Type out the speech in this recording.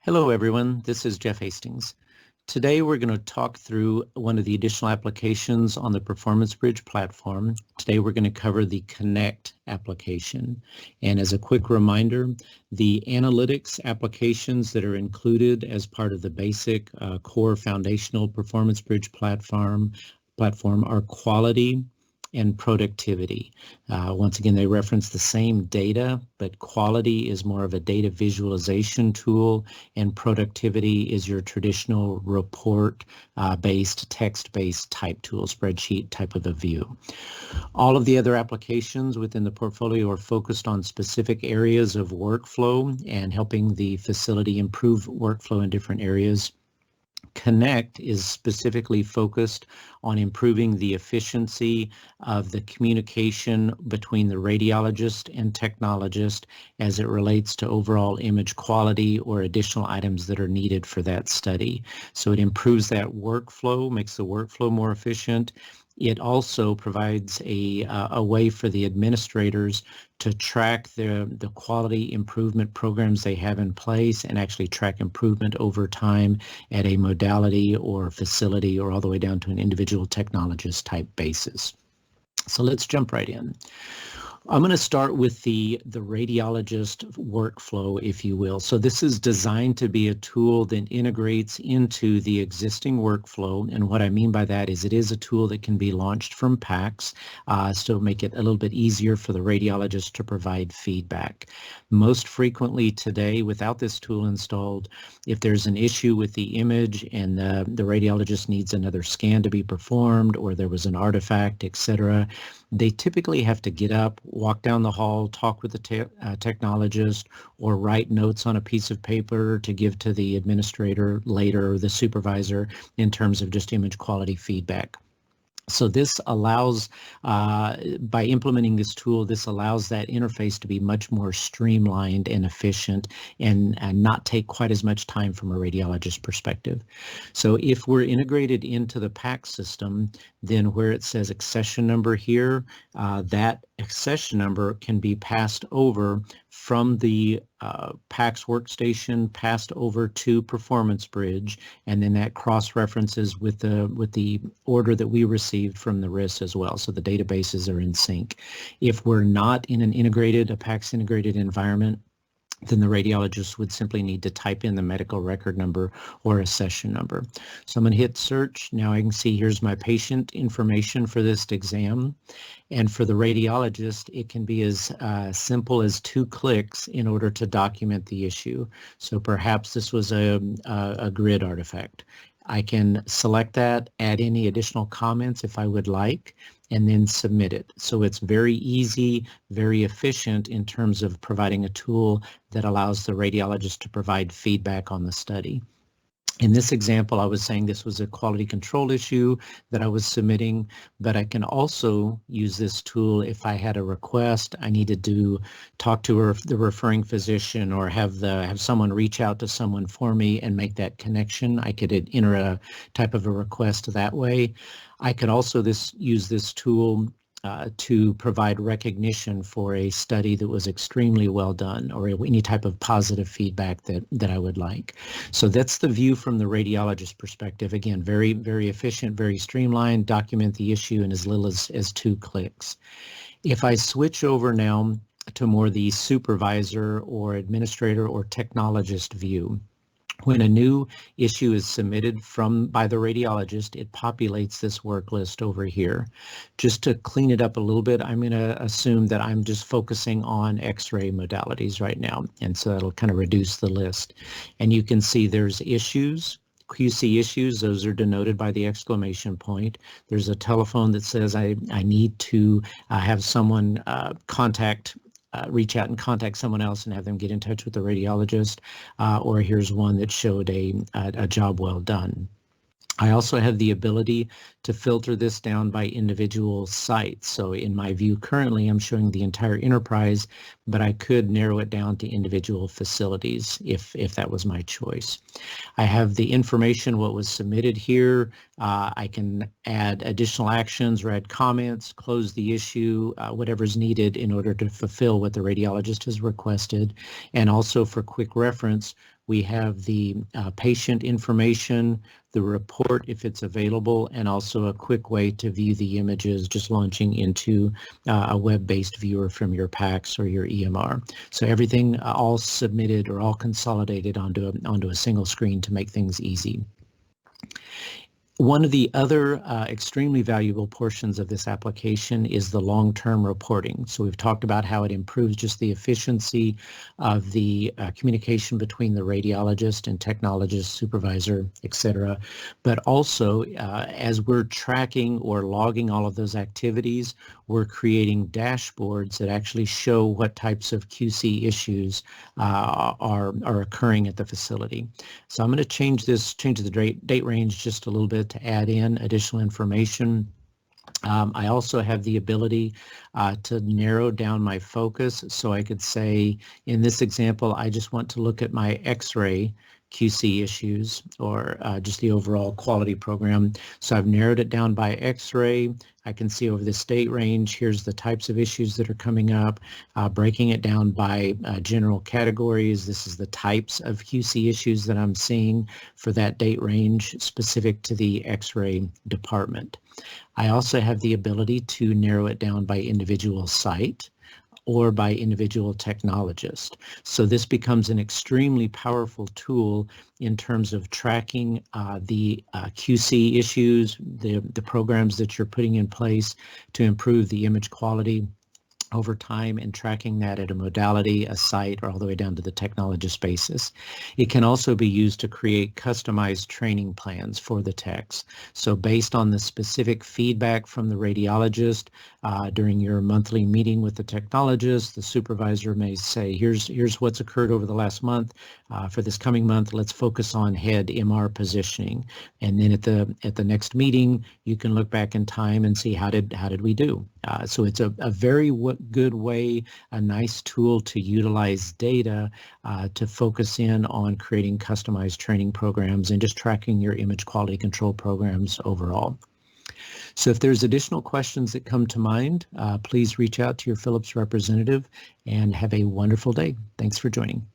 Hello, everyone. This is Jeff Hastings. Today, we're going to talk through one of the additional applications on the Performance Bridge platform. Today, we're going to cover the Connect application. And as a quick reminder, the analytics applications that are included as part of the basic core foundational Performance Bridge platform are quality and productivity. Once again, they reference the same data, but quality is more of a data visualization tool, and productivity is your traditional report-based, text-based type tool, spreadsheet type of a view. All of the other applications within the portfolio are focused on specific areas of workflow and helping the facility improve workflow in different areas. Connect is specifically focused on improving the efficiency of the communication between the radiologist and technologist as it relates to overall image quality or additional items that are needed for that study. So it improves that workflow, makes the workflow more efficient. It also provides a way for the administrators to track the quality improvement programs they have in place and actually track improvement over time at a modality or facility or all the way down to an individual technologist type basis. So let's jump right in. I'm going to start with the radiologist workflow, if you will. So this is designed to be a tool that integrates into the existing workflow. And what I mean by that is it is a tool that can be launched from PACS, so make it a little bit easier for the radiologist to provide feedback. Most frequently today, without this tool installed, if there's an issue with the image and the radiologist needs another scan to be performed, or there was an artifact, etc., they typically have to get up, walk down the hall, talk with the technologist, or write notes on a piece of paper to give to the administrator later or the supervisor in terms of just image quality feedback. So this allows, by implementing this tool, this allows that interface to be much more streamlined and efficient and not take quite as much time from a radiologist perspective. So if we're integrated into the PACS system, then where it says accession number here, that accession number can be passed over from the PACS workstation passed over to Performance Bridge, and then that cross-references with the order that we received from the RIS as well, so the databases are in sync. If we're not in a PACS integrated environment, then the radiologist would simply need to type in the medical record number or a session number. So I'm going to hit search. Now I can see here's my patient information for this exam. And for the radiologist, it can be as simple as 2 clicks in order to document the issue. So perhaps this was a grid artifact. I can select that, add any additional comments if I would like, and then submit it. So it's very easy, very efficient in terms of providing a tool that allows the radiologist to provide feedback on the study. In this example, I was saying this was a quality control issue that I was submitting, but I can also use this tool if I had a request. I needed to talk to the referring physician or have someone reach out to someone for me and make that connection. I could enter a type of a request that way. I could also use this tool to provide recognition for a study that was extremely well done or any type of positive feedback that I would like. So that's the view from the radiologist perspective. Again, very, very efficient, very streamlined, document the issue in as little as 2 clicks. If I switch over now to more the supervisor or administrator or technologist view, when a new issue is submitted by the radiologist, it populates this work list over here. Just to clean it up a little bit, I'm going to assume that I'm just focusing on X-ray modalities right now, and so that'll kind of reduce the list. And you can see there's issues, QC issues, those are denoted by the exclamation point. There's a telephone that says I need to have someone reach out and contact someone else and have them get in touch with the radiologist, or here's one that showed a job well done. I also have the ability to filter this down by individual sites. So in my view currently, I'm showing the entire enterprise, but I could narrow it down to individual facilities if that was my choice. I have the information, what was submitted here. I can add additional actions or add comments, close the issue, whatever's needed in order to fulfill what the radiologist has requested. And also for quick reference, We have the patient information, the report if it's available, and also a quick way to view the images just launching into a web-based viewer from your PACS or your EMR. So everything all submitted or all consolidated onto a single screen to make things easy. One of the other extremely valuable portions of this application is the long-term reporting. So we've talked about how it improves just the efficiency of the communication between the radiologist and technologist, supervisor, etc. But also, as we're tracking or logging all of those activities, we're creating dashboards that actually show what types of QC issues are occurring at the facility. So I'm going to change the date range just a little bit to add in additional information. I also have the ability to narrow down my focus, so I could say, in this example, I just want to look at my X-ray QC issues or just the overall quality program. So I've narrowed it down by X-ray. I can see over this date range, here's the types of issues that are coming up, breaking it down by general categories. This is the types of QC issues that I'm seeing for that date range specific to the X-ray department. I also have the ability to narrow it down by individual site or by individual technologist. So this becomes an extremely powerful tool in terms of tracking the QC issues, the programs that you're putting in place to improve the image quality over time, and tracking that at a modality, a site, or all the way down to the technologist basis. It can also be used to create customized training plans for the techs. So based on the specific feedback from the radiologist during your monthly meeting with the technologist, the supervisor may say, here's what's occurred over the last month. For this coming month, let's focus on head MR positioning. And then at the next meeting, you can look back in time and see how did we do. So it's a very good way, a nice tool to utilize data to focus in on creating customized training programs and just tracking your image quality control programs overall. So if there's additional questions that come to mind, please reach out to your Philips representative and have a wonderful day. Thanks for joining.